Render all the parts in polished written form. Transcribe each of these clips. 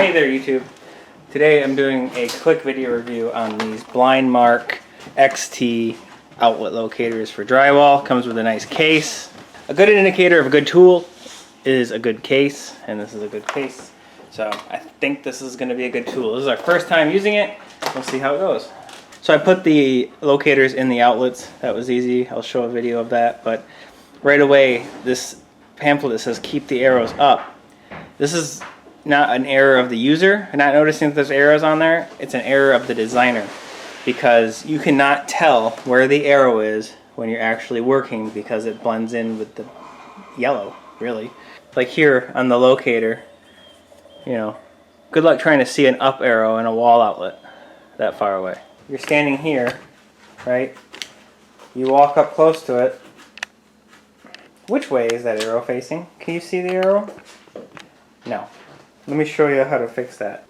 Hey there YouTube. Today I'm doing a quick video review on these Blind Mark XT outlet locators for drywall. Comes with a nice case. A good indicator of a good tool is a good case, and this is a good case. So I think this is going to be a good tool. This is our first time using it. We'll see how it goes. So I put the locators in the outlets. That was easy. I'll show a video of that. But right away, this pamphlet that says keep the arrows up. This is not an error of the user. I'm not noticing that there's arrows on there. It's an error of the designer, because you cannot tell where the arrow is when you're actually working because it blends in with the yellow, really. Like here on the locator, you know, good luck trying to see an up arrow in a wall outlet that far away. You're standing here, right? You walk up close to it. Which way is that arrow facing? Can you see the arrow? No. Let me show you how to fix that.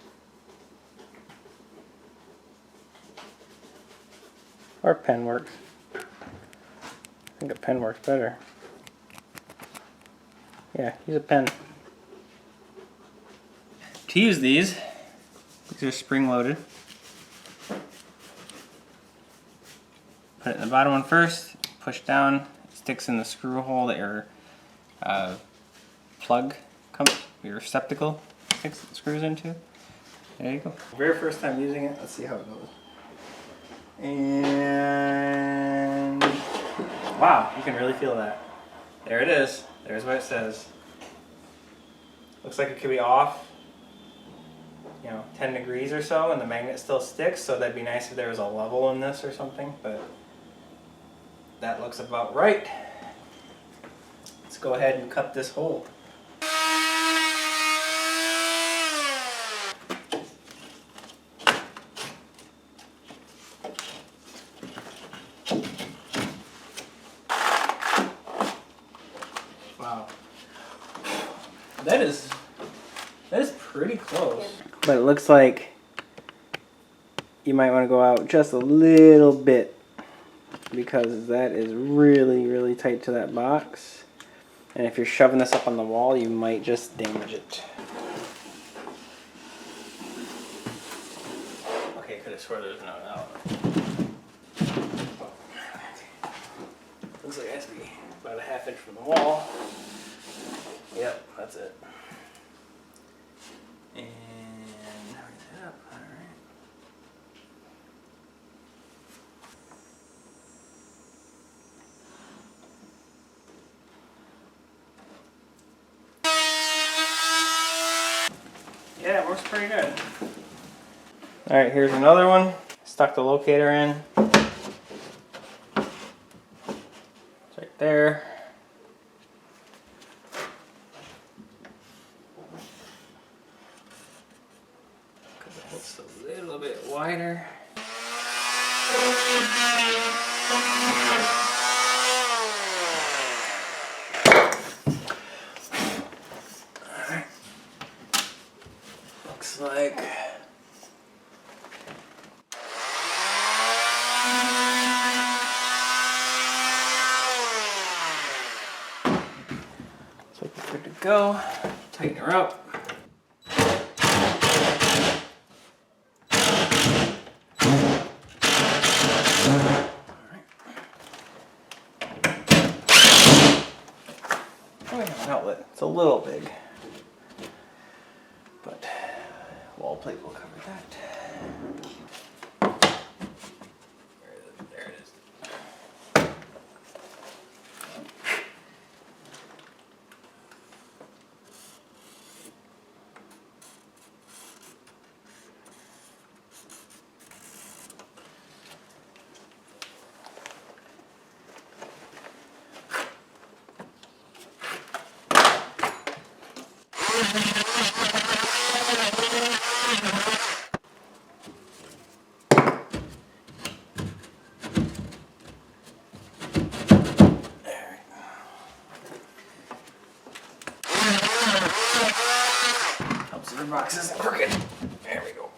Or a pen works. I think a pen works better. Yeah, use a pen. To use these are spring loaded. Put it in the bottom one first, push down, it sticks in the screw hole that your plug comes, your receptacle screws into. There you go. Very first time using it, let's see how it goes. And wow, you can really feel that. There it is. There's what it says. Looks like it could be off, 10 degrees or so, and the magnet still sticks, so that'd be nice if there was a level in this or something, but that looks about right. Let's go ahead and cut this hole. Wow. That is pretty close. But it looks like you might want to go out just a little bit, because that is really, really tight to that box. And if you're shoving this up on the wall, you might just damage it. Okay, could have swore there's no outlet. Looks like it has to be about a ½ inch from the wall. Yep, that's it. And hurry that up, alright. Yeah, it works pretty good. Alright, here's another one. Stuck the locator in. It's right there. Because it looks a little bit wider. Alright. Looks like we're good to go. Tighten her up. Oh, we have an outlet. It's a little big, but wall plate will cover that. There it is. Helps if the box isn't crooked. There we go.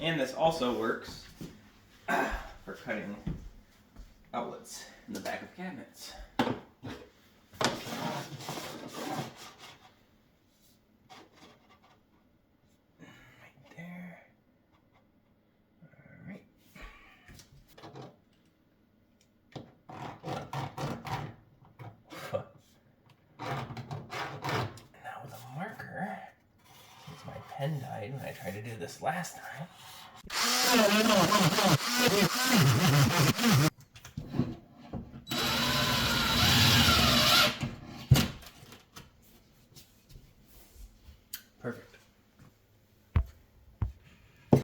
And this also works for cutting outlets in the back of cabinets. pen died when I tried to do this last time.